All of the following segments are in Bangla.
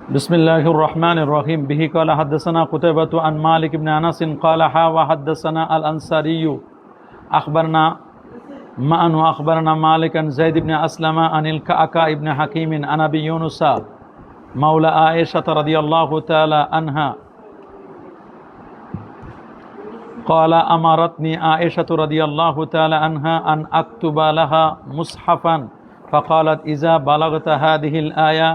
बिस्मिल्लाहिर रहमानिर रहीम बिही क़ाला हद्दसना क़ुतैबतु अन मालिक इब्न अनस क़ाला हा व हद्दसना अल अंसारिय्यु अख़बरना मअन व अख़बरना मालिक अन ज़ैद इब्न अस्लम अनिल कअका इब्न हकीम अन अबी यूनुस मौला आयशा रज़ियल्लाहु तआला अन्हा क़ाला अमरतनी आयशा रज़ियल्लाहु तआला अन्हा अन अक्तुबा लहा मुस्हफ़न फ़क़ालत इज़ा बलगत हादिहिल आया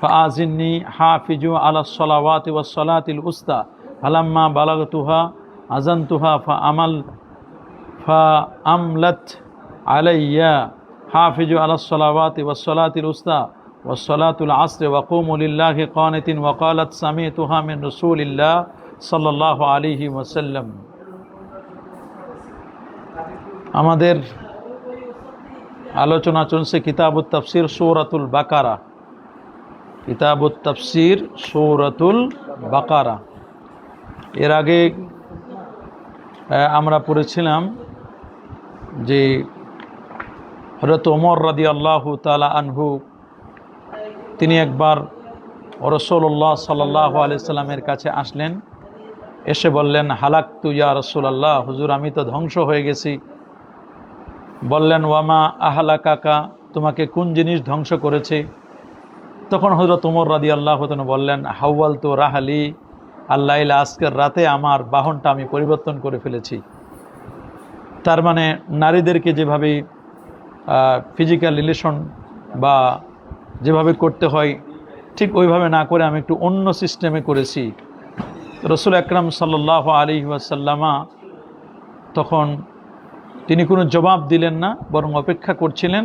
फ़ाज़िन्नी हाफ़िजु अला सलावाति वस्सलातिल उस्ता फलम्मा बलगतुहा अज़नतुहा फ़अमलत अलैया हाफ़िजु अला सलावाति वस्सलातिल उस्ता वस्सलातुल अस्र वक़ूमु लिल्लाहि क़ानितिन वक़ालत समिअतुहा मिन रसूलिल्लाह सल्लल्लाहु अलैहि वसल्लम। আমাদের আলোচনা চলছে কিতাবুত তাফসির সূরাতুল বাকারা। কিতাবুত তাফসির সূরাতুল বাকারা। এর আগে আমরা পড়েছিলাম যে হযরত ওমর রাদিয়াল্লাহু তাআলা আনহু তিনি একবার রাসূলুল্লাহ সাল্লাল্লাহু আলাইহি সাল্লামের কাছে আসলেন, এসে বললেন হালাকতু ইয়া রাসূলুল্লাহ, হুজুর আমি তো ধ্বংস হয়ে গেছি। বললেন ওয়ামা আহলাকাকা, তোমাকে কোন জিনিস ধ্বংস করেছে? তখন হযরত ওমর রাদিয়াল্লাহু তাআলা বললেন হাওয়ালতু রাহলি আল্লাইলা, আজকের রাতে আমার বাহনটা আমি পরিবর্তন করে ফেলেছি। তার মানে নারীদেরকে যেভাবে ফিজিক্যাল রিলেশন বা যেভাবে করতে হয় ঠিক ওইভাবে না করে আমি একটু অন্য সিস্টেমে করেছি। রাসূল আকরাম সাল্লাল্লাহু আলাইহি ওয়াসাল্লামা তখন তিনি কোনো জবাব দিলেন না, বরং অপেক্ষা করছিলেন।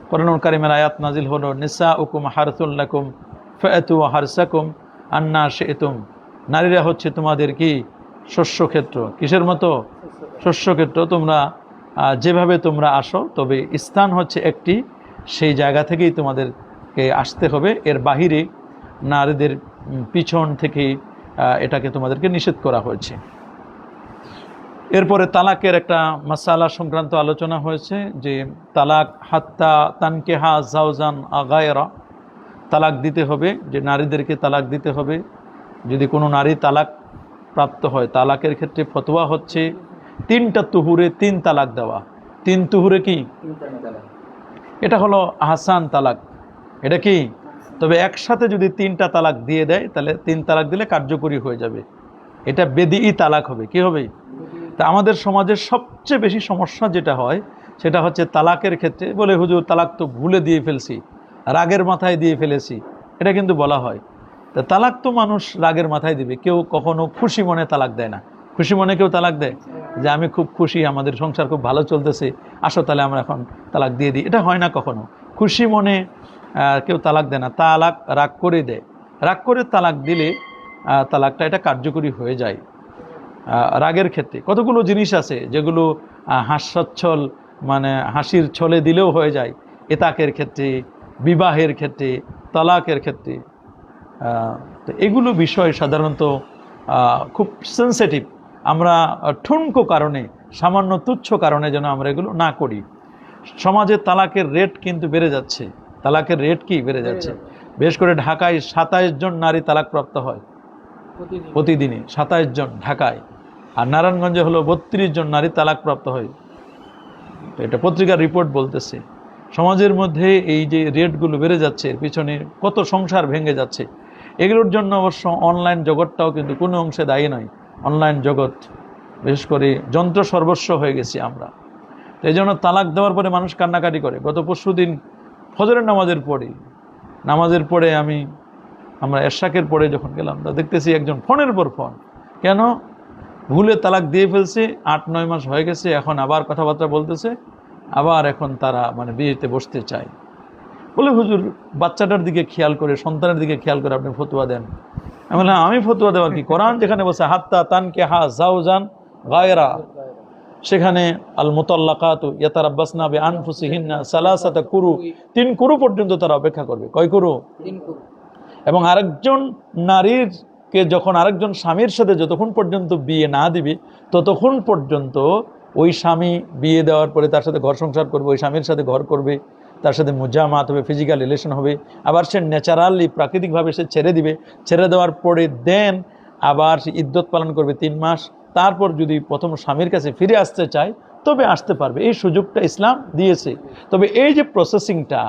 কোরআনুল কারীমের আয়াত নাজিল হলো নিসাউকুম হারসুল লাকুম ফাতু হারসাকুম আন্না শি'তুম, নারীরা হচ্ছে তোমাদের কি শস্যক্ষেত্র। কিসের মতো? শস্যক্ষেত্র। তোমরা যেভাবে তোমরা আসো, তবে স্থান হচ্ছে একটি, সেই জায়গা থেকেই তোমাদেরকে আসতে হবে। এর বাহিরে নারীদের পিছন থেকে এটাকে তোমাদেরকে নিষেধ করা হয়েছে। এরপরে তালাকের একটা মাসালা সংক্রান্ত আলোচনা হয়েছে যে তালাক হাত্তা তানকেহা জাওজান গায়রা, তালাক দিতে হবে, যে নারীদেরকে তালাক দিতে হবে। যদি কোনো নারী তালাক প্রাপ্ত হয়, তালাকের ক্ষেত্রে ফতোয়া হচ্ছে 3টা তুহুরে 3 তালাক দেওয়া। 3 তুহুরে কি? এটা হলো আহসান তালাক। এটা কি? তবে একসাথে যদি 3টা তালাক দিয়ে দেয়, তাহলে 3 তালাক দিলে কার্যকরী হয়ে যাবে। এটা বেদিই তালাক হবে। কি হবে? তা আমাদের সমাজের সবচেয়ে বেশি সমস্যা যেটা হয় সেটা হচ্ছে তালাকের ক্ষেত্রে বলে হুজুর তালাক তো ভুলে দিয়ে ফেলছি, রাগের মাথায় দিয়ে ফেলেছি, এটা কিন্তু বলা হয়। তা তালাক তো মানুষ রাগের মাথায় দিবে, কেউ কখনো খুশি মনে তালাক দেয় না। খুশি মনে কেউ তালাক দেয় যে আমি খুব খুশি, আমাদের সংসার খুব ভালো চলতেছে, আসো তাহলে আমরা এখন তালাক দিয়ে দিই, এটা হয় না কখনো। খুশি মনে কেউ তালাক দেয় না, তালাক রাগ করে দেয়। রাগ করে তালাক দিলে তালাকটা এটা কার্যকরী হয়ে যায়। রাগের ক্ষেত্রে কতগুলো জিনিস আছে যেগুলো হাস্যচ্ছল মানে হাসির ছলে দিলেও হয়ে যায়, এতাকের ক্ষেত্রে, বিবাহের ক্ষেত্রে, তালাকের ক্ষেত্রে। তো এগুলো বিষয় সাধারণত খুব সেন্সিটিভ। আমরা ঠুনকো কারণে, সামান্য তুচ্ছ কারণে যেন আমরা এগুলো না করি। সমাজে তালাকের রেট কিন্তু বেড়ে যাচ্ছে। তালাকের রেট কি বেড়ে যাচ্ছে? বিশেষ করে ঢাকায় 27 জন নারী তালাকপ্রাপ্ত হয় প্রতিদিনই, 27 জন ঢাকায়। আর নারায়ণগঞ্জে হলো 32 জন নারী তালাকপ্রাপ্ত হয়। তো এটা পত্রিকার রিপোর্ট বলতেছে। সমাজের মধ্যে এই যে রেটগুলো বেড়ে যাচ্ছে, এর পিছনে কত সংসার ভেঙে যাচ্ছে। এগুলোর জন্য অবশ্য অনলাইন জগৎটাও কিন্তু কোনো অংশে দায়ী নয়। অনলাইন জগৎ, বিশেষ করে যন্ত্র সর্বস্ব হয়ে গেছি আমরা। তো এই জন্য তালাক দেওয়ার পরে মানুষ কান্নাকাটি করে। গত পরশুদিন ফজরের নামাজের পরে আমরা এশাকের পরে যখন গেলাম, তা দেখতেছি একজন ফোনের পর ফোন, কেন ভুলে তালাক দিয়ে ফেলছে, 8-9 মাস হয়ে গেছে, এখন আবার কথাবার্তা বলতেছে, আবার এখন তারা মানে বিয়েতে বসতে চায়। বলে হুজুর বাচ্চাটার দিকে খেয়াল করে, সন্তানের দিকে খেয়াল করে আপনি ফতোয়া দেন। আমি বললাম আমি ফতোয়া দেওয়ার কি? কোরআন যেখানে বলছে হাত্তা তানকেহা জাওজান গায়রা, সেখানে আল মুতাল্লাকাতু ইয়াতারাব্বাসনা বিআনফুসিহিন্না সালাসাতা কুরু, 3 কুরু পর্যন্ত তারা অপেক্ষা করবে। কয় কুরু? 3 কুরু। এবং আরেকজন নারীকে যখন আরেকজন স্বামীর সাথে যতক্ষণ পর্যন্ত বিয়ে না দিবে, ততক্ষণ পর্যন্ত ওই স্বামী বিয়ে দেওয়ার পরে তার সাথে ঘর সংসার করবে, ওই স্বামীর সাথে ঘর করবে, তার সাথে মুজামাত হবে, ফিজিক্যাল রিলেশন হবে, আবার সে ন্যাচারালি প্রাকৃতিকভাবে সে ছেড়ে দিবে, ছেড়ে দেওয়ার পরে দেন আবার সে ইদ্যত পালন করবে 3 মাস, তারপর যদি প্রথম স্বামীর কাছে ফিরে আসতে চায় তবে আসতে পারবে। এই সুযোগটা ইসলাম দিয়েছে। তবে এই যে প্রসেসিংটা,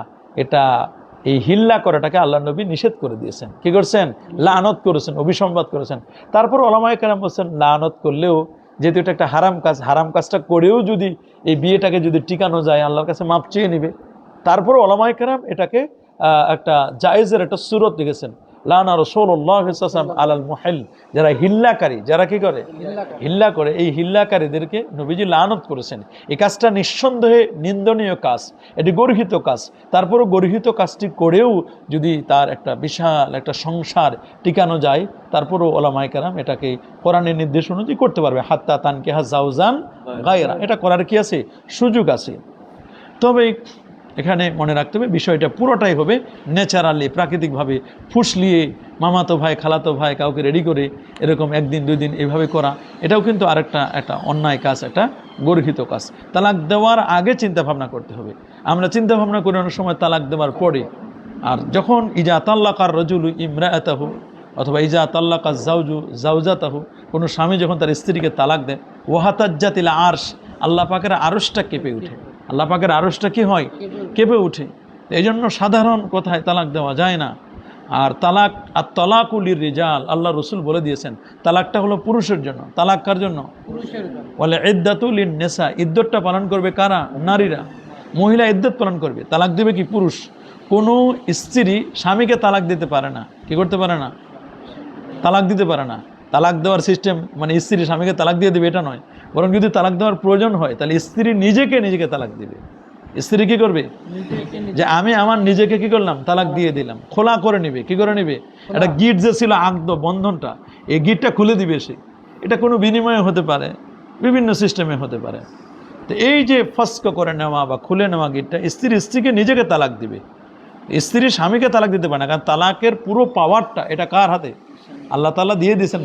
এটা এই হিল্লা করাটাকে আল্লাহ নবী নিষেধ করে দিয়েছেন। কি করছেন? লানত করেছেন, অভিসম্বাদ করেছেন। তারপর ওলামায়ে কেরাম বলছেন লানত করলেও যেহেতু এটা একটা হারাম কাজ, হারাম কাজটা করেও যদি এই বিয়েটাকে যদি টিকানো যায় আল্লাহর কাছে মাপ চেয়ে নিবে। তারপর ওলামায়ে কেরাম এটাকে একটা জায়েজের একটা সুরত লিখেছেন, লানা রাসূলুল্লাহ সাল্লাল্লাহু আলাইহি ওয়াসাল্লাম আলাল মুহিল, যারা হিল্লাকারী, যারা কি করে হিল্লা করে, এই হিল্লাকারীদেরকে নবীজি লানত করেছেন। এই কাজটা নিঃসন্দেহে নিন্দনীয় কাজ, এটি গর্হিত কাজ। তারপরও গর্হিত কাজটি করেও যদি তার একটা বিশাল একটা সংসার টিকানো যায়, তারপরও ওলামায়ে কেরাম এটাকে কোরআনের নির্দেশ অনুযায়ী করতে পারবে। হাত্তা তানকিহা জাওজান গায়রা, এটা করার কি আছে? সুযোগ আছে। তবে এখানে মনে রাখতে হবে বিষয়টা পুরোটাই হবে ন্যাচারালি, প্রাকৃতিকভাবে, ফুসলিয়ে মামাতো ভাই খালাতো ভাই কাউকে রেডি করে এরকম 1 দিন 2 দিন এইভাবে করা, এটাও কিন্তু একটা অন্যায় কাজ, একটা গর্হিত কাজ। তালাক দেওয়ার আগে চিন্তা ভাবনা করতে হবে। আমরা চিন্তা ভাবনা করি অনেক সময় তালাক দেওয়ার পরে। আর যখন ইজা তাল্লাকার রাজুলু ইমরাআতাহু অথবা ইজা তাল্লাকা জাওজু জাওজাতাহু, কোনো স্বামী যখন তার স্ত্রীকে তালাক দেয়, ওয়াহাতাজ্জাতিল আরশ, আল্লাহ পাকের আরশটা কেঁপে ওঠে। আল্লাহ পাকের আরশটা কি হয়? কেঁপে ওঠে। এই জন্য সাধারণ কথায় তালাক দেওয়া যায় না। আর তালাক আর তালাকুলির রিজাল, আল্লাহ রসুল বলে দিয়েছেন তালাকটা হলো পুরুষের জন্য। তালাক কার জন্য? বলে ইদ্দাতুলিন নেসা, ইদ্যতটা পালন করবে কারা? নারীরা। মহিলা ইদ্যত পালন করবে। তালাক দিবে কি? পুরুষ। কোনো স্ত্রী স্বামীকে তালাক দিতে পারে না। কি করতে পারে না? তালাক দিতে পারে না। তালাক দেওয়ার সিস্টেম মানে স্ত্রী স্বামীকে তালাক দিয়ে দেবে এটা নয়, বরং যদি তালাক দেওয়ার প্রয়োজন হয় তাহলে স্ত্রী নিজেকে তালাক দিবে। স্ত্রী কি করবে? যে আমি আমার নিজেকে কি করলাম? তালাক দিয়ে দিলাম। খোলা করে নিবে। কি করে নিবে? একটা গিট যে ছিল আকদ বন্ধনটা, এই গিটটা খুলে দিবে সে। এটা কোনো বিনিময়ে হতে পারে, বিভিন্ন সিস্টেমে হতে পারে। তো এই যে ফস্ক করে নেওয়া বা খুলে নেওয়া গিটটা, স্ত্রীকে নিজেকে তালাক দিবে। স্ত্রী স্বামীকে তালাক দিতে পারে না, কারণ তালাকের পুরো পাওয়ারটা এটা কার হাতে? আল্লাহ তাআলা দিয়ে দিয়েছেন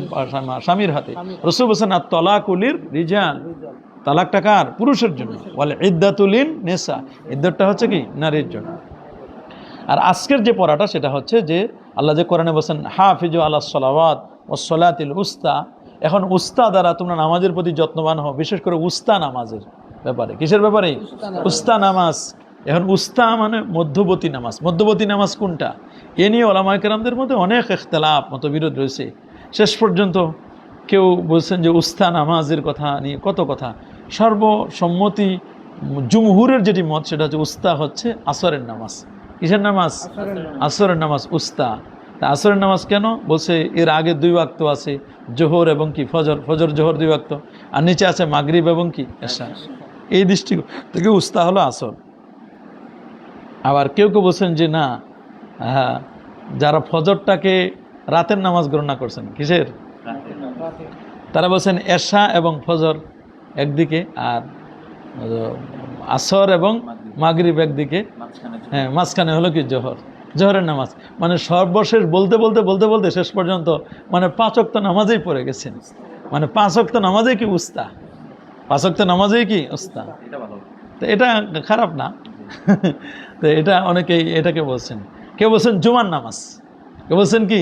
স্বামীর হাতে। রাসূল বলেছেন আত-তালাকুলির রিজাল, তালাকটা কার? পুরুষের জন্য। ওয়াল ইদ্দাতুলিন নিসা, ইদ্দতটা হচ্ছে কি? নারীর জন্য। আর আজকের যে পড়াটা সেটা হচ্ছে যে আল্লাহ যে কোরআনে বলেছেন হাফিজু আলাস সালাওয়াত ওয়াস সালাতিল উস্তা, এখন উস্তা দ্বারা তোমরা নামাজের প্রতি যত্নবান হও, বিশেষ করে উস্তা নামাজের ব্যাপারে। কিসের ব্যাপারে? উস্তা নামাজ। এখন উস্তা মানে মধ্যবর্তী নামাজ। মধ্যবর্তী নামাজ কোনটা? এ নিয়ে ওলামায়ে কেরামদের মধ্যে অনেক ইখতিলাফ, মতবিরোধ রয়েছে। শেষ পর্যন্ত কেউ বলছেন যে উস্তা নামাজের কথা নিয়ে কত কথা। সর্বসম্মতি জুমহুরের যেটি মত সেটা হচ্ছে উস্তা হচ্ছে আসরের নামাজ। কিসের নামাজ? আসরের নামাজ উস্তা। তা আসরের নামাজ কেন? বলছে এর আগে 2 ওয়াক্ত আছে, জোহর এবং কি ফজর, ফজর জোহর 2 ওয়াক্ত, আর নিচে আছে মাগরিব এবং কি এশা। এই দৃষ্টি থেকে উস্তা হলো আসর। আবার কেউ বলছেন যে না, হ্যাঁ, যারা ফজরটাকে রাতের নামাজ গণনা করছেন, কিসের? তারা বলছেন এশা এবং ফজর একদিকে, আর আসর এবং মাগরিব একদিকে, হ্যাঁ, মাঝখানে হলো কি জোহর, জোহরের নামাজ। মানে সর্বশেষ বলতে বলতে শেষ পর্যন্ত মানে 5 ওয়াক্ত নামাজেই পড়ে গেছেন। মানে 5 ওয়াক্ত নামাজেই কি উস্তা, 5 ওয়াক্ত নামাজেই কি উস্তা। তো এটা খারাপ না। তো এটা অনেকেই এটাকে বলছেন। কেউ বলছেন জুমার নামাজ, কেউ বলছেন কি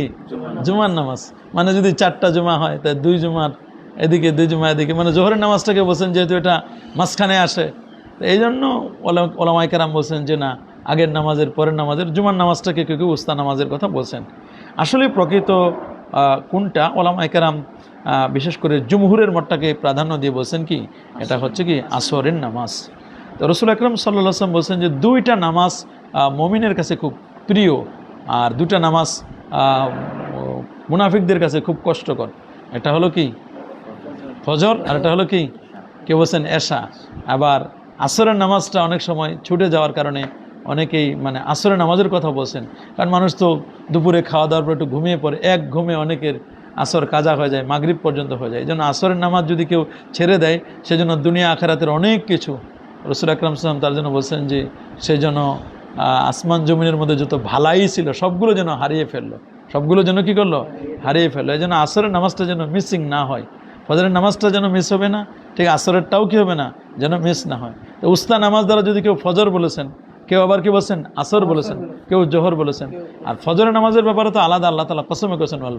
জুমার নামাজ, মানে যদি 4টা জুমা হয় তাই 2 জুমার এদিকে 2 জুমা এদিকে, মানে জোহরের নামাজটাকে বলছেন যেহেতু এটা মাঝখানে আসে, তো এই জন্য ওলামায়ে কেরাম বলছেন যে না, আগের নামাজের পরের নামাজের জুমার নামাজটাকে কেউ উস্তা নামাজের কথা বলছেন। আসলে প্রকৃত কোনটা, ওলামায়ে কেরাম বিশেষ করে জুমহুরের মতটাকে প্রাধান্য দিয়ে বলছেন কি এটা হচ্ছে কি আসরের নামাজ। তো রাসূল আকরাম সাল্লাল্লাহু আলাইহি ওয়াসাল্লাম বলছেন যে 2টা নামাজ মুমিনের কাছে খুব প্রিয়, আর 2টা নামাজ মুনাফিকদের কাছে খুব কষ্টকর। এটা হলো কি ফজর, আর এটা হলো কি কেউ বলছেন এশা। আবার আসরের নামাজটা অনেক সময় ছুটে যাওয়ার কারণে অনেকেই মানে আসরের নামাজের কথা বলছেন, কারণ মানুষ তো দুপুরে খাওয়া দাওয়ার পর একটু ঘুমিয়ে পড়ে, এক ঘুমে অনেকের আসর কাজা হয়ে যায়, মাগরিব পর্যন্ত হয়ে যায়। এই জন্য আসরের নামাজ যদি কেউ ছেড়ে দেয় সেজন্য দুনিয়া আখিরাতের অনেক কিছু, রাসূল আকরাম সাল্লাল্লাহু আলাইহি ওয়াসাল্লাম তার জন্য বলছেন যে সে যেন আসমান জমিনের মধ্যে যত ভালাই ছিল সবগুলো যেন হারিয়ে ফেললো, সবগুলো যেন কি করলো? হারিয়ে ফেললো। এই জন্য আসরের নামাজটা যেন মিসিং না হয়, ফজরের নামাজটা যেন মিস হবে না, ঠিক আসরেরটাও কি হবে না, যেন মিস না হয়। তো উস্তা নামাজ দ্বারা যদি কেউ ফজর বলেছেন, কেউ আবার কি বলছেন আসর বলেছেন, কেউ জোহর বলেছেন। আর ফজরের নামাজের ব্যাপারে তো আলাদা আল্লাহ তাআলা কসমে করেছেন, ওয়াল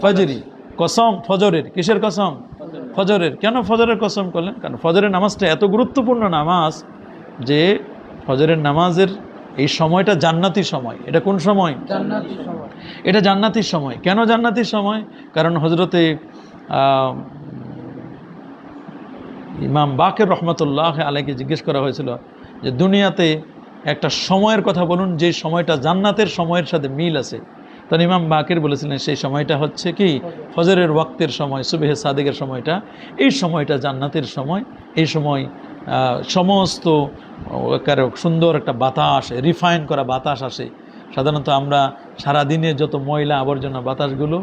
ফজরি, কসম ফজরের। কিসের কসম? ফজরের। কেন ফজরের কসম করলেন? কারণ ফজরের নামাজটা এত গুরুত্বপূর্ণ নামাজ যে ফজরের নামাজের এই সময়টা জান্নাতি সময়। এটা কোন সময়? জান্নাতি সময়। এটা জান্নাতির সময়। কেন জান্নাতির সময়? কারণ হজরতে ইমাম বাকের রহমতুল্লাহ আলাইকে জিজ্ঞেস করা হয়েছিল যে দুনিয়াতে একটা সময়ের কথা বলুন যে সময়টা জান্নাতের সময়ের সাথে মিল আছে। তখন ইমাম বাকের বলেছিলেন সেই সময়টা হচ্ছে কি ফজরের ওয়াক্তের সময়, সুবহে সাদিকের সময়টা। এই সময়টা জান্নাতের সময়। এই সময় সমস্ত সুন্দর একটা বাতাস, রিফাইন করা বাতাস আসে। সাধারণত আমরা সারাদিনে যত ময়লা আবর্জনা বাতাসগুলো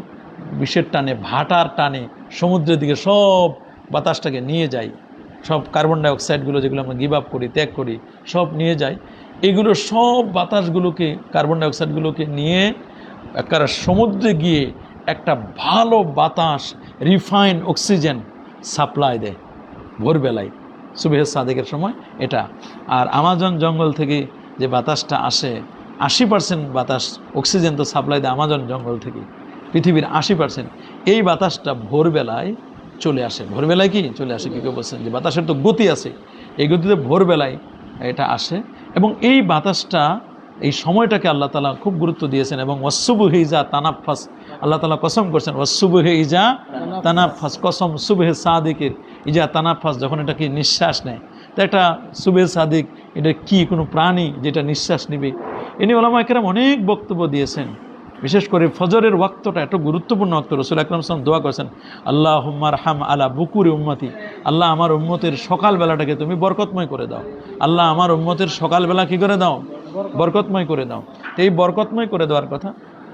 বিষের টানে, ভাটার টানে সমুদ্রের দিকে সব বাতাসটাকে নিয়ে যাই, সব কার্বন ডাইঅক্সাইডগুলো যেগুলো আমরা গিভ আপ করি, ত্যাগ করি, সব নিয়ে যাই। এগুলো সব বাতাসগুলোকে, কার্বন ডাইঅক্সাইডগুলোকে নিয়ে একটা সমুদ্রে গিয়ে একটা ভালো বাতাস, রিফাইন অক্সিজেন সাপ্লাই দেয় ভোরবেলায় সুবহে সাদেকের সময় এটা। আর আমাজন জঙ্গল থেকে যে বাতাসটা আসে, 80% বাতাস অক্সিজেন তো সাপ্লাই দেয় আমাজন জঙ্গল থেকে, পৃথিবীর 80%। এই বাতাসটা ভোরবেলায় চলে আসে। ভোরবেলায় কি চলে আসে? কেউ বলছেন যে বাতাসের তো গতি আছে, এই গতিতে ভোরবেলায় এটা আসে। এবং এই বাতাসটা, এই সময়টাকে আল্লাহ তাআলা খুব গুরুত্ব দিয়েছেন। এবং ওয়াসসুবহি ইজা তানাফাস, আল্লাহ তাআলা কসম করছেন ওয়াসসুবহি ইজা তানাফাস, কসম সুবহে সাদিকের ইজা তানাফাস, যখন এটা কি নিঃশ্বাস নেয়। তো একটা সুবহে সাদিক এটা কি কোনো প্রাণী যেটা নিঃশ্বাস নেবে? ইনি ওলামায়ে কেরাম অনেক বক্তব্য দিয়েছেন। বিশেষ করে ফজরের ওয়াক্তটা এত গুরুত্বপূর্ণ ওয়াক্ত। রাসূল আকরাম সাল্লাল্লাহু আলাইহি ওয়াসাল্লাম দোয়া করেছেন, আল্লাহুম্মা আরহাম আলা বুকুরি উম্মতি, আল্লাহ আমার উম্মতের সকালবেলাটাকে তুমি বরকতময় করে দাও। আল্লাহ আমার উম্মতের সকালবেলা কি করে দাও? বরকতময় করে দাও। এই বরকতময় করে দেওয়ার কথা।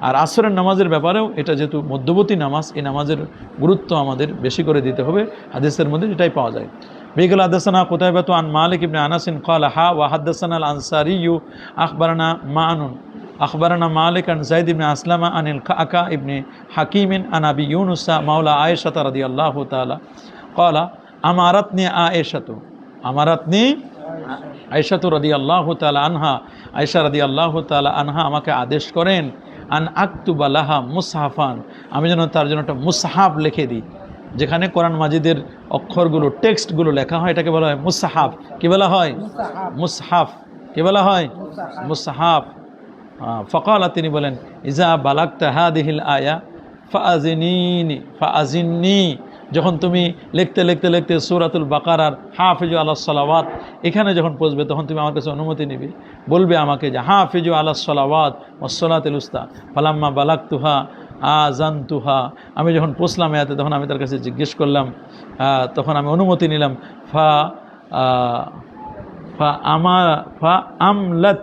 আর আসরের নামাজের ব্যাপারেও এটা যেহেতু মধ্যবর্তী নামাজ, এই নামাজের গুরুত্ব আমাদের বেশি করে দিতে হবে। হাদিসের মধ্যে এটাই পাওয়া যায়। বিকাল হাদাসানা কুতাইবাতু আন মালিক ইবনে আনাস ক্বালা হা ওয়া হাদাসানা আল আনসারিয়্যু আখবারানা মা'নুন আখবারানা মালিক আন যায়েদ ইবনে আসলামা আনিল কাকা ইবনে হাকিমিন আন আবি ইউনুস মাওলা আয়েশা রাদিয়াল্লাহু তাআলা ক্বালা আমারাতনি আয়েশা রাদিয়াল্লাহু তাআলা আনহা, আয়েশা রাদিয়াল্লাহু তাআলা আনহা আমাকে আদেশ করেন আন আকতুবা লাহা মুসহাফান, আমি যেন তার জন্য একটা মুসহাফ লিখে দিই। যেখানে কোরআন মাজিদের অক্ষরগুলো, টেক্সটগুলো লেখা হয়, এটাকে বলা হয় মুসহাফ। কি বলা হয়? মুসহাফ। কি বলা হয়? মুসহাফ। ফাকালা, তিনি বলেন, ইজা বালাগতা হাদিহিল আয়া ফাআজিননি, যখন তুমি লিখতে সূরাতুল বাকারার হাফিজু আলাস সালাওয়াত এখানে যখন পৌঁছবে, তখন তুমি আমার কাছে অনুমতি নিবে, বলবে আমাকে যে হাফিজু আলাস সালাওয়াত ওয়াস সালাতুল উস্তা ফালাম্মা বালাগতুহা আযানতুহা, আমি যখন পৌঁছলাম এতে, তখন আমি তার কাছে জিজ্ঞেস করলাম, তখন আমি অনুমতি নিলাম। আমলাত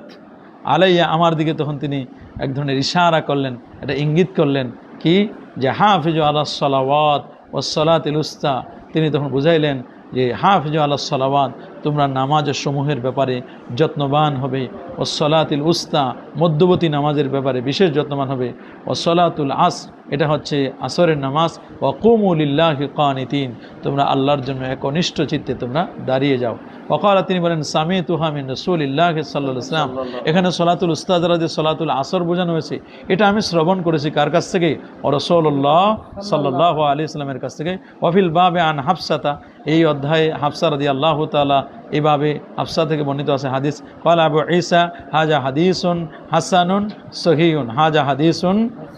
আলাইয়া, আমার দিকে তখন তিনি এক ধরনের ইশারা করলেন, এটা ইঙ্গিত করলেন কি, যে হাফিজু আলাস সালাওয়াত ওয়াস সালাতুল উস্তা, তিনি তখন বুঝাইলেন যে হাফিজু আলাস সালাওয়াত, তোমরা নামাজের সমূহের ব্যাপারে যত্নবান হবে, ওয়াস সালাতুল উস্তা, মধ্যবর্তী নামাজের ব্যাপারে বিশেষ যত্নবান হবে, ওয়াস সালাতুল আসর, এটা হচ্ছে আসরের নামাজ, ওয়া কুমু লিল্লাহি কানিতিন, তোমরা আল্লাহর জন্য একনিষ্ঠ চিত্তে তোমরা দাঁড়িয়ে যাও। ওয়াকালা, তিনি বলেন, সামিতুহা মিন রাসূলিল্লাহি সাল্লাল্লাহু আলাইহি ওয়াসাল্লাম, এখানে সলাতুল উস্তা দ্বারা যে সলাতুল আসর বোঝানো হয়েছে, এটা আমি শ্রবণ করেছি কার কাছ থেকে? রাসূলুল্লাহ সাল্লাল্লাহু আলাইহি ওয়াসাল্লামের কাছ থেকে। ওয়াফিল বাবে আন হাফসাতা, এই অধ্যায়ে হাফসা রাদিয়াল্লাহু তাআলা এইভাবে হাফসা থেকে বর্ণিত আছে হাদিস, ক্বালা আবু ঈসা হাজা হাদিসুন হাসানুন সহিহুন, হাজা হাদিসুন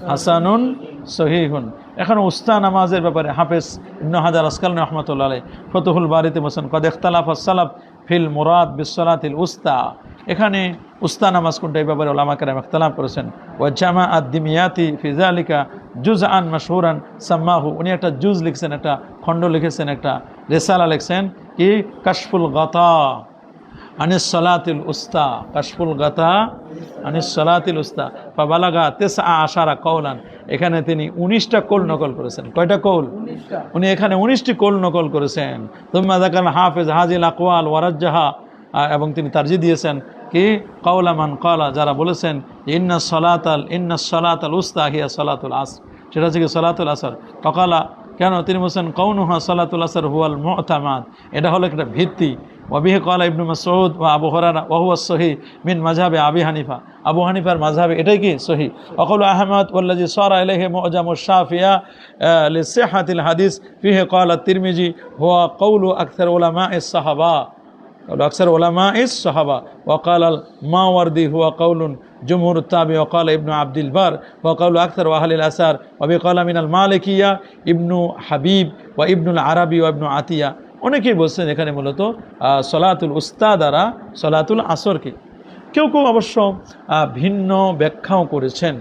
হাসানুন সহিহুন। এখন উস্তা নামাজের ব্যাপারে হাফেজ ইবনে হাজার আসকালানী রাহমাতুল্লাহ আলাইহি ফতুহুল বারিতে বলেন, কদ ইখতালাফা সালাফ ফিল মুরাদ বিসসালাতিল উস্তা, এখানে উস্তা নামাজ কোনটা, এই ব্যাপারে উলামা কেরাম ইখতিলাফ করেছেন। ওয়া জামাআত দিমিয়াতি ফি যালিকা জুজআন মাশহুরান সাম্মাহু, উনি একটা জুজ লিখছেন, একটা খণ্ড লিখেছেন, একটা রিসালা লিখছেন কি, কাশফুল গাতা আনিস সালাতিল উস্তা, কাশফুল গাতা আনিস সালাতিল উস্তা, ফাবালাগা 19 কওলান, এখানে তিনি 19টা কৌল নকল করেছেন। কয়টা কৌল? 19টা। উনি এখানে 19টি কৌল নকল করেছেন। তুম্মা যাকাল হাফিজ হাজিল আকওয়াল ওয়ারাজ্জাহা, এবং তিনি তারজি দিয়েছেন কি, কাওলা মান ক্বালা, যারা বলেছেন ইন্নাস সালাতাল উস্তা হিয়া সালাতুল আসর, সেটা হচ্ছে কি সালাতুল আসর। ফাকালা কেন? তিনি বলছেন কৌনুহা সালাতুল আসর হুয়াল মুতামাদ, এটা হলো একটা ভিত্তি। ওয়াবিহি ক্বালা ইবনু মাসউদ ওয়া আবু হুরায়রা ওয়া হুয়া সহিহ মিন মাযহাবি আবি হানিফা, আবু হানিফার মাযহাবে এটাই কি সহিহ। ওয়াকালু আহমদ ওয়াল্লাযী সারা ইলাইহি মুআজামুশ শাফিয়া লিসিহহাতিল হাদিস ফিহি ক্বালা তিরমিজি হুয়া কওলু আকসার উলামাইস সাহাবা, أكثر علماء الصحابة. وقال الماوردي هو قول جمهور التابعين. وقال ابن عبد البر وقول أكثر أهل الأثر. وقال من المالكية ابن حبيب وابن العربي وابن عطية. অনেকেই বলছেন এখানে মূলত সলাতুল উস্তা দ্বারা সলাতুল আসরকে, কেউ কেউ অবশ্য ভিন্ন ব্যাখ্যাও করেছেন,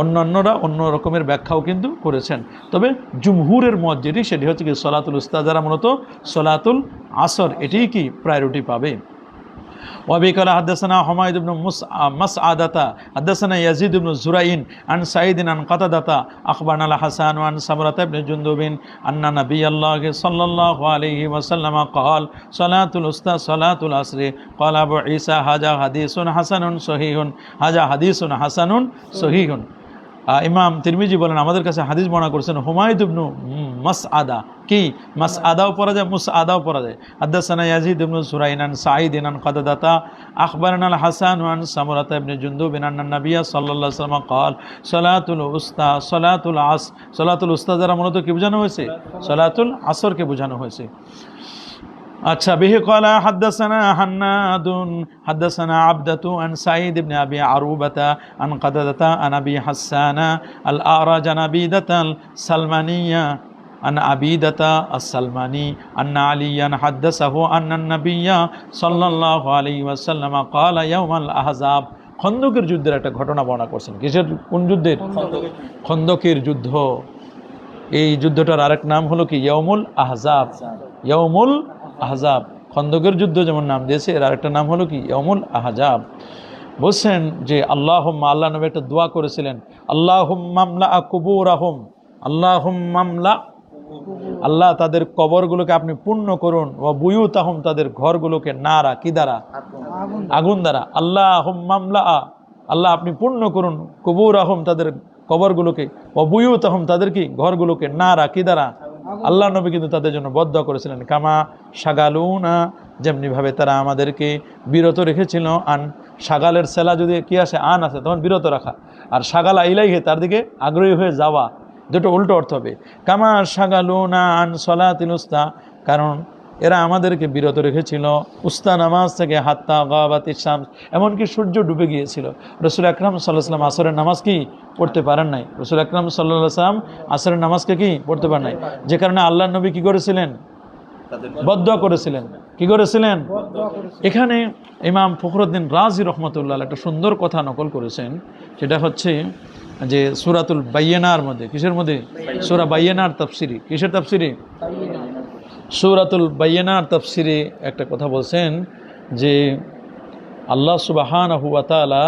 অন্যান্যরা অন্য রকমের ব্যাখ্যাও কিন্তু করেছেন। তবে জুমহুরের মত যেটি সেটি হচ্ছে কি সলাতুল উস্তা দ্বারা মূলত সলাতুল আসর এটিই কি প্রায়োরিটি পাবে। وأبي قال حدثنا حميد بن مسعدة حدثنا يزيد بن زرعين عن سعيد عن قتادة أخبرنا الحسن عن سمرة بن جندب أن نبي الله صلى الله عليه وسلم قال صلاة الوسطى صلاة العصر. قال أبو عيسى هذا حديث حسن صحيح، هذا حديث حسن صحيح। ইমাম তিরমিজি বলেন আমাদের কাছে হাদিস বর্ণনা করেছেন হুমায়দ ইবনু মাসআদা, কি মাসআদাও পড়া যায় মুসআদাও পড়া যায়। হাদাসানা ইয়াজিদ ইবনু সুরাইন আন সাঈদ আন কাদাদাতা আখবারনা আল হাসান আন সামরাতা ইবনে জুনদুব আন নবী সাল্লাল্লাহু আলাইহি ওয়াসাল্লাম قال সালাতুল উস্তা সালাতুল আসর। সালাতুল উস্তা দ্বারা মূলত কি বোঝানো হয়েছে? সালাতুল আসরকে বোঝানো হয়েছে। আচ্ছা, বিহি ক্বালা হাদাসানা হান্নাদুন হাদাসানা আবদাতু আন সাঈদ ইবনে আবি আরুবাতা আন কাদাদাতা আন আবি হাসানা আল আরাজ আন আবিদাতা আল সালমানিয়া আন আবিদাতা আস-সালমানি আন্না আলিয়ান হাদাসাহু আন্না নবিয়্যা সাল্লাল্লাহু আলাইহি ওয়াসাল্লাম ক্বালা ইয়াউমাল আহজাব। খন্দকের যুদ্ধের একটা ঘটনা বর্ণনা করছেন। কিসের? কোন যুদ্ধের? খন্দকের যুদ্ধ। এই যুদ্ধটার আরেক নাম হলো কি ইয়াউমুল আহজাব। ইয়াউমুল আহজাব, খন্দকের যুদ্ধ যেমন নাম দিয়েছে এর আরেকটা নাম হলো কি ইয়াউমুল আহজাব। বলছেন যে আল্লাহুম্মা, আল্লাহ নবী একটা দোয়া করেছিলেন, আল্লাহুম্মা আমলা কুবুরাহুম, আল্লাহুম্মা আমলা, আল্লাহ তাদের কবরগুলোকে আপনি পূর্ণ করুন, ওয়া বুয়ুতাহুম, তাদের ঘরগুলোকে নারা, কি দ্বারা? আগুন দ্বারা। আল্লাহুম্মা আমলা, আল্লাহ আপনি পূর্ণ করুন, কুবুরাহুম, তাদের কবরগুলোকে, ওয়া বুয়ুতাহুম, তাদের কি ঘরগুলোকে, নারা, কি দ্বারা? আল্লাহ নবী কিন্তু তাদের জন্য বদদুয়া করেছিলেন। কামা শাগালুনা, যেমনি ভাবে তারা আমাদেরকে বিরত রেখেছিল। আন, শাগালের সেলা যদি কি আসে আন আছে তখন বিরত রাখা, আর শাগাল আইলাইহে তার দিকে আগ্রহী হয়ে যাওয়া, দুটো উল্টো অর্থ হবে। কামা শাগালুনা আন সলাতিল উস্তা, কারণ এরা আমাদেরকে বিরত রেখেছিল উস্তা নামাজ থেকে, হাত্তা গাবাতিশ শামস, এমনকি সূর্য ডুবে গিয়েছিল। রাসূল আকরাম সাল্লাল্লাহু আলাইহি ওয়াসাল্লাম আসরের নামাজ কি পড়তে পারেন নাই। রাসূল আকরাম সাল্লাল্লাহু আলাইহি ওয়াসাল্লাম আসরের নামাজকে কি পড়তে পারেন নাই, যে কারণে আল্লাহর নবী কি করেছিলেন? বদদুয়া করেছিলেন। কি করেছিলেন? এখানে ইমাম ফখরুদ্দিন রাজি রহমতুল্লাহ একটা সুন্দর কথা নকল করেছেন, সেটা হচ্ছে যে সূরাতুল বাইয়িনার মধ্যে, কিসের মধ্যে? সূরা বাইয়িনার তাফসিরি। কিসের তাফসিরি? সূরাতুল বাইয়িনার তাফসিরে একটা কথা বলছেন যে আল্লাহ সুবহানাহু ওয়া তাআলা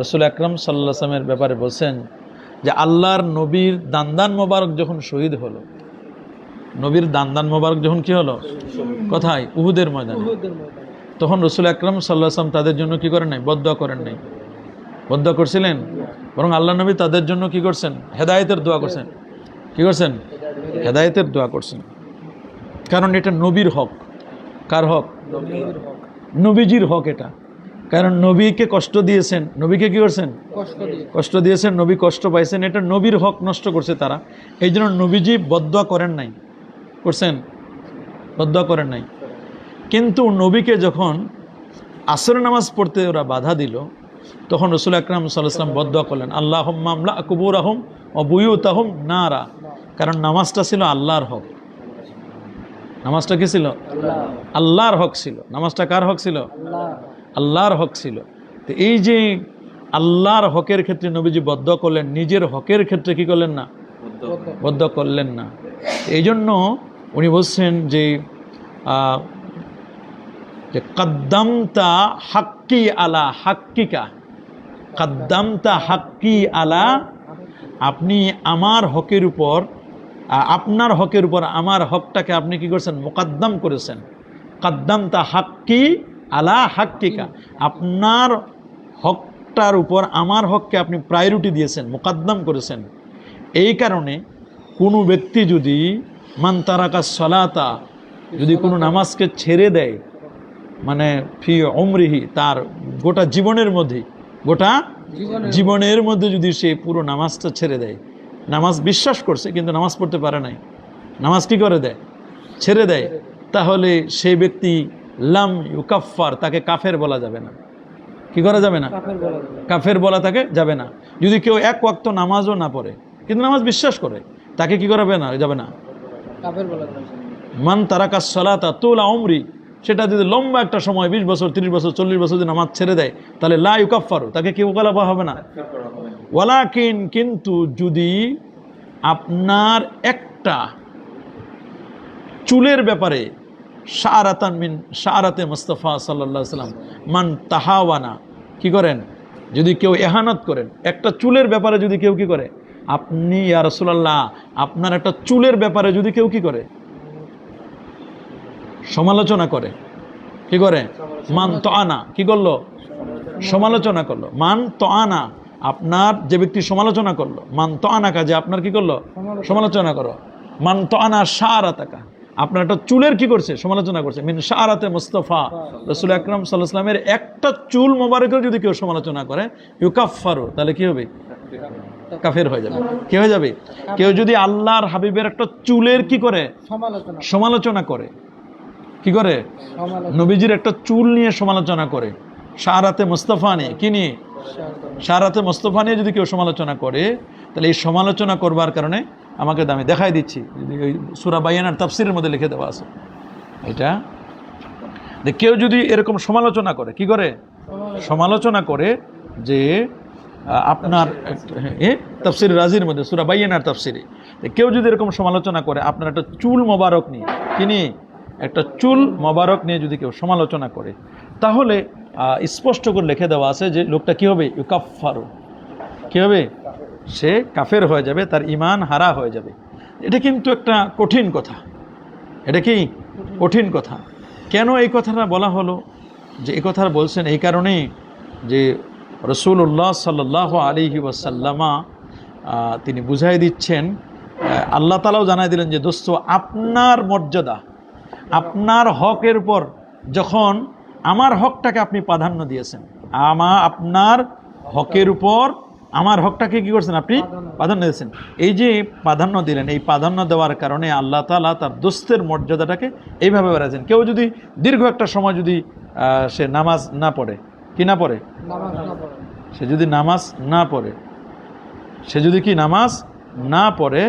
রাসূল আকরাম সাল্লাল্লাহু আলাইহি ওয়াসাল্লামের ব্যাপারে বলছেন যে আল্লাহর নবীর দান্দান মোবারক যখন শহীদ হলো, নবীর দান্দান মোবারক যখন কি হলো? কোথায়? উহুদের ময়দানে। তখন রাসূল আকরাম সাল্লাল্লাহু আলাইহি ওয়াসাল্লাম তাদের জন্য কি করেন নাই? বদদুয়া করেন নাই। বদদুয়া করছিলেন, বরং আল্লাহ নবী তাদের জন্য কি করছেন? হেদায়েতের দোয়া করছেন। কি করছেন? হেদায়েতের দোয়া করছেন। কারণ এটা নবীর হক। কার হক? নবীজির হক এটা। কারণ নবীকে কষ্ট দিয়েছেন, নবীকে কি করছেন? কষ্ট দিয়েছেন, নবী কষ্ট পাইছেন, এটা নবীর হক নষ্ট করছে তারা। এই জন্য নবীজি বদদুয়া করেন নাই। করছেন? বদদুয়া করেন নাই। কিন্তু নবীকে যখন আসর নামাজ পড়তে ওরা বাধা দিল, তখন রাসূল আকরাম সাল্লাল্লাহু আলাইহি ওয়াসাল্লাম বদদুয়া করলেন, আল্লাহুম্মা আমলা কুবুরাহুম ওয়া বুয়ুতাহুম নারা। কারণ নামাজটা ছিল আল্লাহর হক। নামাজটা কি ছিল? আল্লাহর হক ছিল। নামাজটা কার হক ছিল? আল্লাহর হক ছিল। তো এই যে আল্লাহর হকের ক্ষেত্রে নবীজি বদদুয়া করলেন, নিজের হকের ক্ষেত্রে কি করলেন না? বদদুয়া করলেন না। এই জন্য উনি বলছেন যে কাদ্দামতা হাক্কি আলা হাক্কিকা, কাদ্দামতা হাক্কি আলা, আপনি আমার হকের উপর, আপনার হকের উপর আমার হকটাকে আপনি কি করেছেন? মুকদ্দম করেছেন। কাদ্দামতা হাক্কি আলা হাক্কিকা, আপনার হকটার উপর আমার হককে আপনি প্রায়োরিটি দিয়েছেন, মুকদ্দম করেছেন। এই কারণে কোনো ব্যক্তি যদি মান তারাকা সলাতা, যদি কোনো নামাজকে ছেড়ে দেয়, মানে ফি উমরিহি, তার গোটা জীবনের মধ্যে যদি সে পুরো নামাজটা ছেড়ে দেয়, নামাজ বিশ্বাস করছে কিন্তু নামাজ পড়তে পারে নাই, নামাজ কি করে দেয়, ছেড়ে দেয়, তাহলে সেই ব্যক্তি লাম ইউকাফার, তাকে কাফের বলা যাবে না। কি করা যাবে না? কাফের বলা তাকে যাবে না। যদি কেউ এক ওয়াক্ত নামাজও না পড়ে কিন্তু নামাজ বিশ্বাস করে, তাকে কি করাবে না, যাবে না, কাফের বলা যাবে। মান তারাকা সলাতা তুলা উমরি, সেটা যদি লম্বা একটা সময় 20 বছর 30 বছর 40 বছর যদি নামাজ ছেড়ে দেয়, তাহলে লা ইউকাফারু, তাকে কেউ বলা হবে না। ওয়ালাকিন, কিন্তু যদি আপনার একটা চুলের ব্যাপারে শাআরাতান মিন শাআরাতে মুস্তাফা সাল্লাল্লাহু আলাইহি সাল্লাম মান তাহাওয়ানা, কি করেন, যদি কেউ এহানত করেন, একটা চুলের ব্যাপারে যদি কেউ কি করে, আপনি ইয়া রাসূলুল্লাহ আপনার একটা চুলের ব্যাপারে যদি কেউ কি করে, সমালোচনা করে, কি করে, মান তাআনা, কি করলো, সমালোচনা করলো, মান তাআনা, আপনার যে ব্যক্তি সমালোচনা করলো, মান তাআনা কাজে আপনার কি করলো, সমালোচনা করো, মান তাআনা শাআরাতাকা, আপনার একটা চুলের কি করছে, সমালোচনা করছে, মিন শাআরাতে মুস্তাফা রাসূল আকরাম সাল্লাল্লাহু আলাইহি ওয়াসাল্লামের একটা চুল মোবারকের যদি কেউ সমালোচনা করে, ইউকাফফারু, তাহলে কি হবে, কাফের হয়ে যাবে। কি হয়ে যাবে? কেউ যদি আল্লাহর হাবিবের একটা চুলের কি করে, সমালোচনা করে, কি করে, নবীজির একটা চুল নিয়ে সমালোচনা করে, শাআরাতে মুস্তাফা নিয়ে, কি নিয়ে, শাআরাতে মুস্তাফা নিয়ে যদি কেউ সমালোচনা করে, তাহলে এই সমালোচনা করবার কারণে আমাকে আমি দেখাই দিচ্ছি, ওই সূরা বাইয়ানার তাফসীরের মধ্যে লিখে দেওয়া আছে, এটা কেউ যদি এরকম সমালোচনা করে, কি করে, সমালোচনা করে যে আপনার তাফসীর রাজির মধ্যে সূরা বাইয়ানার তাফসীরে, কেউ যদি এরকম সমালোচনা করে আপনার একটা চুল মোবারক নিয়ে, কি নিয়ে, একটা চুল মোবারক নিয়ে যদি কেউ সমালোচনা করে, তাহলে স্পষ্ট করে লিখে দেওয়া আছে যে লোকটা কি হবে, ইউকাফফারু, কি হবে, সে কাফের হয়ে যাবে, তার ঈমান হারা হয়ে যাবে। এটা কিন্তু একটা কঠিন কথা, এটা কি কঠিন কথা। কেন এই কথাটা বলা হলো, যে এই কথা বলছেন এই কারণেই যে রাসূলুল্লাহ সাল্লাল্লাহু আলাইহি ওয়াসাল্লামা তিনি বুঝাই দিচ্ছেন, আল্লাহ তাআলাও জানাই দিলেন যে দোস্ত, আপনার মর্যাদা, আপনার হকের উপর যখন আমার হকটাকে আপনি প্রাধান্য দিয়েছেন, আপনার হকের উপর আমার হকটাকে কি করছেন, আপনি প্রাধান্য দিয়েছেন, এই যে প্রাধান্য দিলেন, এই প্রাধান্য দেওয়ার কারণে আল্লাহ তাআলা তার দোস্তের মর্যাদাটাকে এইভাবে বাড়াচ্ছেন। কেউ যদি দীর্ঘ একটা সময় যদি সে নামাজ না পড়ে, কি না পড়ে, সে যদি নামাজ না পড়ে, সে যদি কি নামাজ না পড়ে,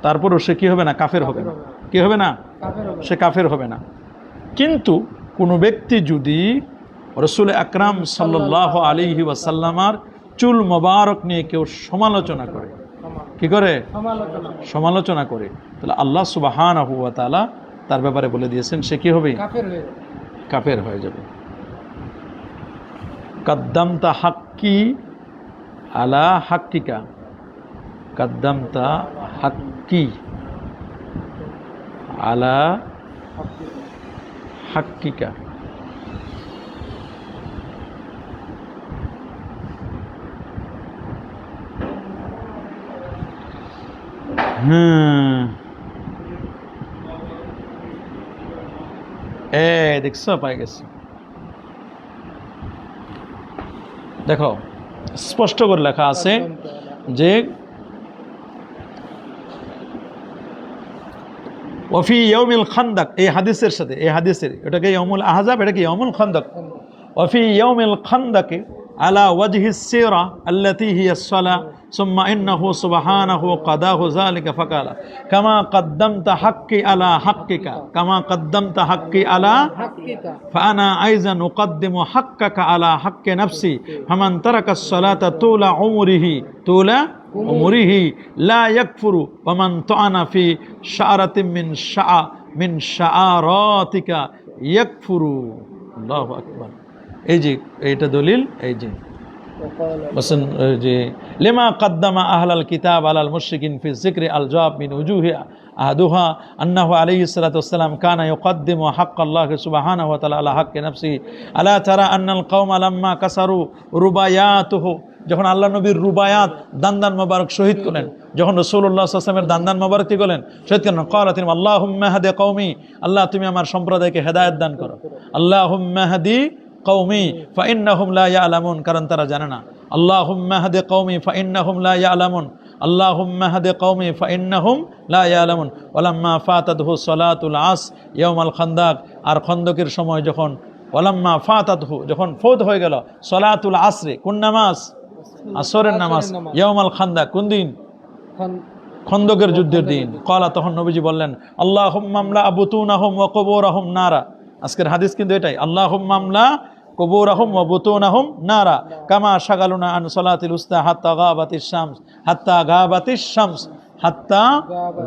তারপরও সে কি হবে না, কাফের হবে না, কি হবে না, সে কাফের হবে না। কিন্তু কোনো ব্যক্তি যদি রাসূল আকরাম সাল্লাল্লাহু আলাইহি ওয়াসাল্লামার চুল মোবারক নিয়ে কেউ সমালোচনা করে, কি করে, সমালোচনা করে, তাহলে আল্লাহ সুবহানাহু ওয়া তাআলা তার ব্যাপারে বলে দিয়েছেন সে কি হবে, কাফের হয়ে যাবে। কাদ্দামতা হাক্কি আলা হাক্কিকা, কাদ্দামতা হাক্কি আলা হাক্কিকা, দেখছো, পাই গেছে, দেখো স্পষ্ট করে লেখা আছে যে ওয়াফি ইয়াউমিল খান্দাক, এই হাদিসের সাথে, এই হাদিসের, এটাকে ইয়াউমুল আহজাব, এটাকে ইয়াউমুল খান্দাক, ওয়াফি ইয়াউমিল খান্দাকে আলা ওয়াজহিস সিরা আল্লাতী হিয়া আস-সালাহ সুম্মা ইন্নাহু সুবহানাহু কাদাহু যালিকা ফাকালা কামা কদ্দামতা হাক্কি আলা হাক্কিকা, কামা কদ্দামতা হাক্কি আলা হাক্কিকা ফাআনা আইযান উকদ্দিমু হাক্কাকা আলা হাক্কি নাফসি ফামান তারাকা আস-সালাতা তুলা উমরিহি লা ইয়াকফুরু ওয়া মান তাআনা ফি শাআরাতিন মিন শাআরাতিকা ইয়াকফুরু। আল্লাহু আকবার। এই যে এইটা দলিল, এই যে বলেন যে লিমা কদ্দামা আহলাল কিতাব আলাল মুশরিকিন ফি যিকরি আল জওয়াব মিন উজুহি আহাদুহা আন্নাহু আলাইহিস সালাতু ওয়াসসালাম কানা ইউকদ্দিমু হাক্কাল্লাহি সুবহানাহু ওয়া তাআলা আলা হাক্কি নাফসিহি আলা তারা আন্নাল কওমা লাম্মা কাসারু রুবায়াতুহু যখন আল্লাহ নবীর রুবায়াত দান্দান মোবারক শহীদ করলেন, যখন রাসূলুল্লাহ সাল্লাল্লাহু আলাইহি ওয়াসাল্লামের দান্দান মোবারক কি করলেন, শহীদ করলেন, ক্বালা তিনি আল্লাহুম্মা হাদি কওমি, আল্লাহ তুমি আমার সম্প্রদায়কে হেদায়েত দান করো। আল্লাহুম্মা হাদি কওমি ফাইন্নাহুম লা ইয়ালামুন, কারণ তারা জানে না। আল্লাহুম্মা হাদি কওমি ফাইন্নাহুম লা ইয়ালামুন, আল্লাহুম্মা হাদি কওমি ফাইন্নাহুম লা ইয়ালামুন। ওয়ালাম্মা ফাতাতহু সালাতুল আসর ইয়াউমাল খান্দাক, আর খন্দকের সময় যখন ওয়ালাম্মা ফাতাতহু, যখন ফৌত হয়ে গেল সালাতুল আসরে, কোন নামাজ? আসরের নামাজ। ইয়াউমাল খান্দাক, কোন দিন? খন্দকের যুদ্ধের দিন। ক্বালা, তখন নবীজি বললেন আল্লাহুম্মা আমলা বুতুনাহুম ওয়া কুবুরাহুম নারা। আজকের হাদিস কিন্তু এটাই, আল্লাহুম্মা আমলা কুবুরাহুম ওয়া বুতুনাহুম নারা কামা শাগালুনা আন সালাতিল উস্তা হাত্তা গাবাতিশ শামস, হাত্তা গাবাতিশ শামস, হাত্তা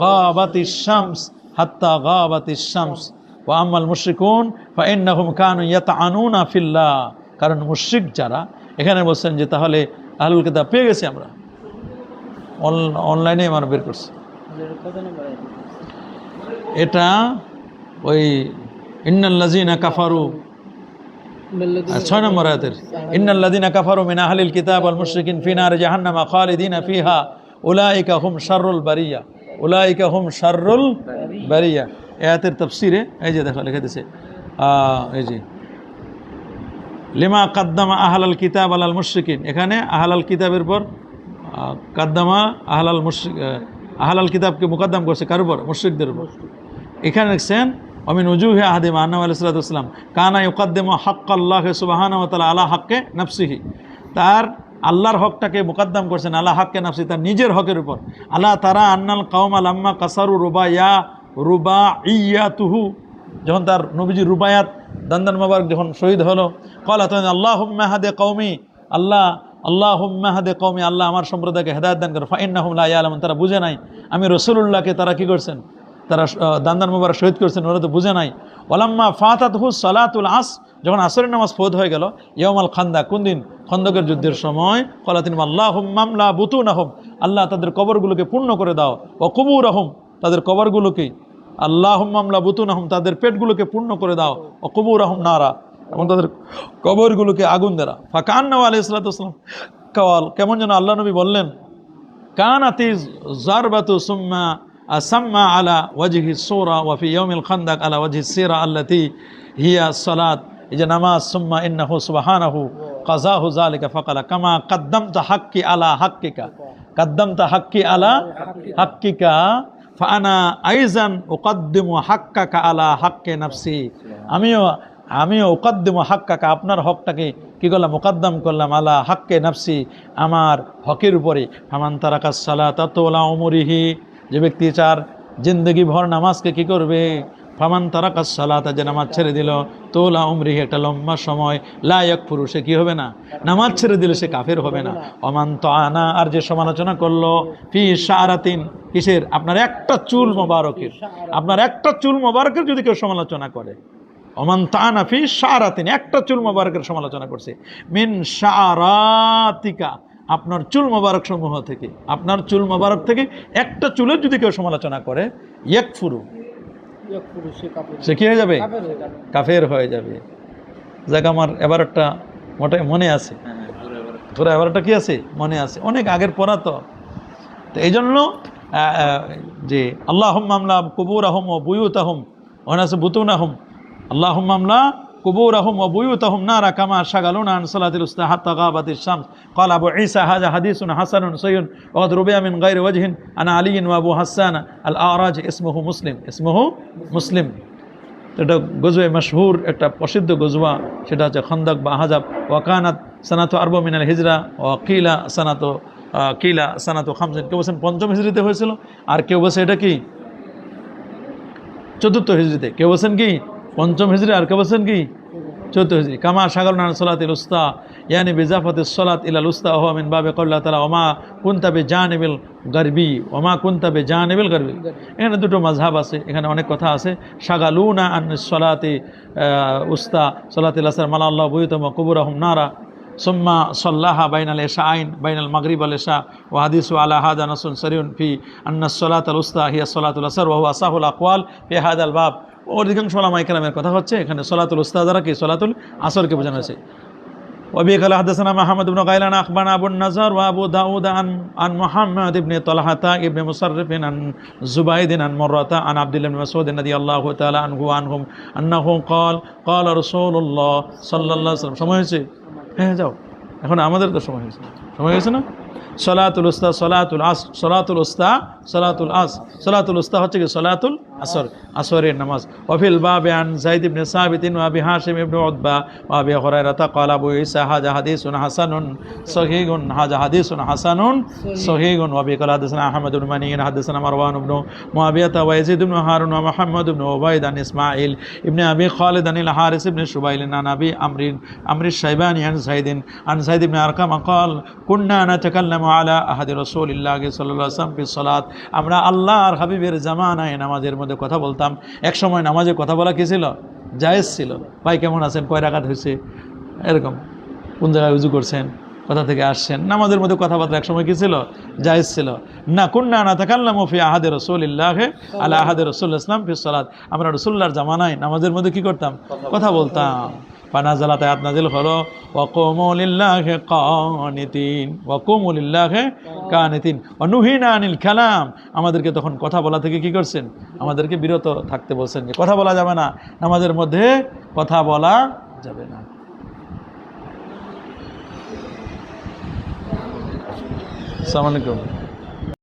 গাবাতিশ শামস, হাত্তা গাবাতিশ শামস। ওয়া আম্মাল মুশরিকুন ফাইন্নাহুম কানু ইয়াতাআনুনা ফিল্লাহ। কারণ মুশরিক যারা, এখানে বলছেন যে তাহলে আহলুল কিতাব পেয়ে গেছি আমরা, অনলাইনে আমরা বের করছি। এটা ওই ইন্নাল্লাযিনা কাফারু, 6 নম্বর আয়াতের, ইন্নাল্লাযিনা কাফারু মিন আহলিল কিতাব ওয়াল মুশরিকিন ফি নারি জাহান্নামা খালিদিনা ফিহা উলাইকা হুম শাররুল বারিয়া, উলাইকা হুম শাররুল বারিয়া। আয়াতের তাফসীরে এই যে দেখো লিখে দিয়েছে, এই যে লিমা কাদ্দামা আহলাল কিতাব আলাল মুশরিকিন, এখানে আহলাল কিতাবের পর কাদ্দামা আহলাল মুশরিক, আহলাল কিতাবকে মুকদ্দম করছে কার উপর? মুশরিকদের উপর। এখানে লিখছেন অমিন উজুহে আহাদিম আন্না আলাইহিস সালাতু ওয়াস সালাম কানা ইউকদ্দিমু হাক্কাল্লাহি সুবহানাহু ওয়া তাআলা আলা হাক্কে নাফসিহি, তার আল্লাহর হকটাকে মুকদ্দম করছেন আলা হাক্কে নাফসি, তার নিজের হকের উপর। আলা তারা আন্নাল কওমা লাম্মা কাসারু রুবাইয়াতুহু, যখন তার নবীজি রুবায়াত দান্দান মোবারক যখন শহীদ হলো, ক্বালা তখন আল্লাহুম্মা হাদি কওমি, আল্লাহুম্মা হাদি কওমি, আল্লাহ আমার সম্প্রদায়কে হেদায়েত দান করো। ফাইন্নাহুম লা ইয়ালামুন, তারা বুঝে নাই আমি রাসূলুল্লাহকে তারা কি করছেন, তারা দান্দান মোবারক শহীদ করছেন, ওরা তো বুঝে নাই। ওয়ালাম্মা ফাতাতহু সালাতুল আসর, যখন আসরের নামাজ ফৌত হয়ে গেল, ইয়াউমাল খান্দাক, কোন দিন? খন্দকের যুদ্ধের সময়। ক্বালা তিনি আল্লাহুম্মা আমলা বুতুনাহুম, আল্লাহ তাদের কবরগুলোকে পূর্ণ করে দাও। ওয়া কুবুরাহুম, তাদের কবরগুলোকে, আল্লাহুম্মা আমলা বুতুনাহুম, তাদের পেটগুলোকে পূর্ণ করে দাও। ওয়া কুবুরাহুম নারা, এবং তাদের কবরগুলোকে আগুন দেরা। ফাকান্না আলাইহিস সালাতু ওয়াস সালাম কাওয়াল, কেমন যেন আল্লাহ নবী বললেন, কানাতিজ জারবাতু সুম্মা আসাম্মা আলা ওয়াজহি সূরা ওয়া ফি ইয়াউমিল খান্দাক আলা ওয়াজহি সিরা আল্লাতী হিয়া সালাত, এই যে নামাজ, সুম্মা ইন্নাহু সুবহানাহু কাযাহু যালিকা ফাকালা কামা কাদ্দামতা হাক্কি আলা হাক্কিকা, কাদ্দামতা হাক্কি আলা হাক্কিকা ফাআনা আইজান উকদ্দিমু হাক্কাকা আলা হাক্কি নাফসি, আমিও উকদ্দিমু হাক্কাকা, আপনার হকটাকে কি করলাম? মুকদ্দম করলাম, আলা হাক্কি নাফসি, আমার হকের উপরে। ফামান তারাকাস সালাতা তুলা উমরিহি, যে ব্যক্তি চার জিন্দগি ভর নামাজকে কি করবে? ফামান তারাকাস সালাতা, যে নামাজ ছেড়ে দিল, তুলা উমরিহি, একটা লম্বা সময়, লা ইয়াকফুরু, সে কি হবে না? নামাজ ছেড়ে দিলে সে কাফের হবে না। ওমান তাআনা, আর যে সমালোচনা করলো, ফি শারাতিন, কিসের? আপনার একটা চুল মোবারকের, আপনার একটা চুল মোবারকের যদি কেউ সমালোচনা করে, ওমান তাআনা ফি শারাতিন, একটা চুল মোবারকের সমালোচনা করছে, মিন শারাতিকা, আপনার চুল মোবারক সমূহ থেকে, আপনার চুল মোবারক থেকে একটা চুলের যদি কেউ সমালোচনা করে, ইয়াকফুরু, সে কি হয়ে যাবে? কাফের হয়ে যাবে। যাক, আমার এবার একটা মোটাই মনে আছে, তোরা এবার একটা কি আছে মনে আছে, অনেক আগের পড়া তো এই জন্য যে আল্লাহুম্মা আমলা কুবুরাহুম ওয়া বুয়ুতাহুম ওয়া নাস বুতুনাহুম, আল্লাহুম্মা আমলা কুবুরাহুম ওয়া বুয়ুতাহুম নারা কামা শাগালুনা আন সালাতিল উস্তা হাত্তা গাবাতিশ শামস। ক্বালা আবু ঈসা হাযা হাদিসুন হাসানুন সহিহুন ওয়া কদ রুবিয়া মিন গায়রি ওয়াজহিন আনা আলী ওয়া আবু হাসান আল আরাজ ইসমুহু মুসলিম, ইসমুহু মুসলিম। এটা গজওয়ে মাশহুর, একটা প্রসিদ্ধ গজওয়া, সেটা হচ্ছে খন্দক বা আহজাব। ওয়া কানাত সানাতু আরবা মিনাল হিজরা ওয়া কিলা সানাতু খামসিন, কেউ বলছেন 5ম হিজরিতে হয়েছিল, আর কেউ বলছে এটা কি 4র্থ হিজরিতে, কেউ বলছেন কি 5ম হিজরি, আর কেউ বলছেন কি 4র্থ হিজরি। কামা শাগালুনা আন সালাতিল উস্তা, ইয়ানি বিজাফাতিস সালাত ইলাল উস্তা ওয়া মিন বাবি কাউলিল্লাহি তাআলা ওয়া মা কুনতা বিজানিবিল গারবি, ওয়া মা কুনতা বিজানিবিল গারবি। এখানে দুটো মাযহাব আছে, এখানে অনেক কথা আছে। শাগালুনা আন সালাতি উস্তা সালাতিল আসর মালা আল্লাহ বুয়ুতাহুম ওয়া কুবুরাহুম নারা সুম্মা সাল্লাহা বাইনাল ইশাআইন বাইনাল মাগরিব ওয়াল ইশা ওয়া হাদিসু আলা হাযা নাসুন সরিউন ফি আন্না সালাতাল উস্তা হিয়া সালাতুল আসর ওয়া হুয়া আসাহুল আকওয়াল ফি হাযাল বাব। অধিকাংশ উলামায়ে কেরামের কথা হচ্ছে এখানে সালাতুল উস্তা দ্বারা কি সালাতুল আসরকে বোঝানো হয়েছে। وبه قال حدثنا محمد بن غيلان أخبرنا أبو النضر وأبو داود عن محمد بن طلحة بن مصرف عن زبيد عن مرة عن عبد الله بن مسعود رضي الله تعالى عنه وعنهم أنه قال رسول الله صلى الله عليه وسلم সময় হয়েছে? হ্যাঁ যাও, এখন আমাদের তো সময় হয়েছে, সময় হয়েছে না? সলাতুল উস্তা সলাতুল আসর, সলাতুল উস্তা সলাতুল আসর, সলাতুল উস্তা হচ্ছে কি সলাতুল আসর, আসরের নামাজ। ওয়াফিল বাবে আন যায়েদ ইবনে সাবিত ওয়া আবি হাশিম ইবনে উতবা ওয়া আবি হুরায়রা ক্বালা আবু ঈসা হাযা হাদিসুন হাসানুন সহিহুন, হাযা হাদিসুন হাসানুন সহিহুন। ওয়া বিকাল হাদাসানা আহমদ ইবনে মানিন হাদাসানা মারওয়ান ইবনে মুআবিয়া ওয়া ইয়াজিদ ইবনে হারুন ওয়া মুহাম্মদ ইবনে উবাইদ আন ইসমাঈল ইবনে আবি খালিদ আন হারিস ইবনে শুবাইল আন আবি আমর শাইবানি আন যায়েদ ইবনে আরকাম قال كنا نتكلم على আহাদি রাসূলিল্লাহ সাল্লাল্লাহু আলাইহি ওয়াসাল্লাম ফি সালাত, আমরা আল্লাহর হাবিবের জামানায় নামাজের মধ্যে কথা বলতাম। এক সময় নামাজে কথা বলা কি ছিল? জায়েজ ছিল। ভাই কেমন আছেন, কয় রাকাত হয়েছে, এরকম, কোন জায়গায় উযু করছেন, কোথা থেকে আসছেন, নামাজের মধ্যে কথাবার্তা এক সময় কি ছিল? জায়েজ ছিল না। কুন্না নাতাকাল্লামু ফি আহাদি রাসূলিল্লাহ আলা আহাদি রাসূলুল্লাহ সাল্লাল্লাহু আলাইহি ওয়াসাল্লাম ফি সালাত, আমরা রাসূলুল্লাহর জামানায় নামাজের মধ্যে কি করতাম? কথা বলতাম। ফানাজালাত, আয়াত নাযিল হলো ওয়াকুমু লিল্লাহি কানিতিন, ওয়াকুমু লিল্লাহি কানিতিন ওয়া নুহিনা আনিল কালাম, আমাদেরকে তখন কথা বলা থেকে কি করছেন? আমাদেরকে বিরত থাকতে বলছেন, যে কথা বলা যাবে না, নামাজের মধ্যে কথা বলা যাবে না। আসসালামু আলাইকুম।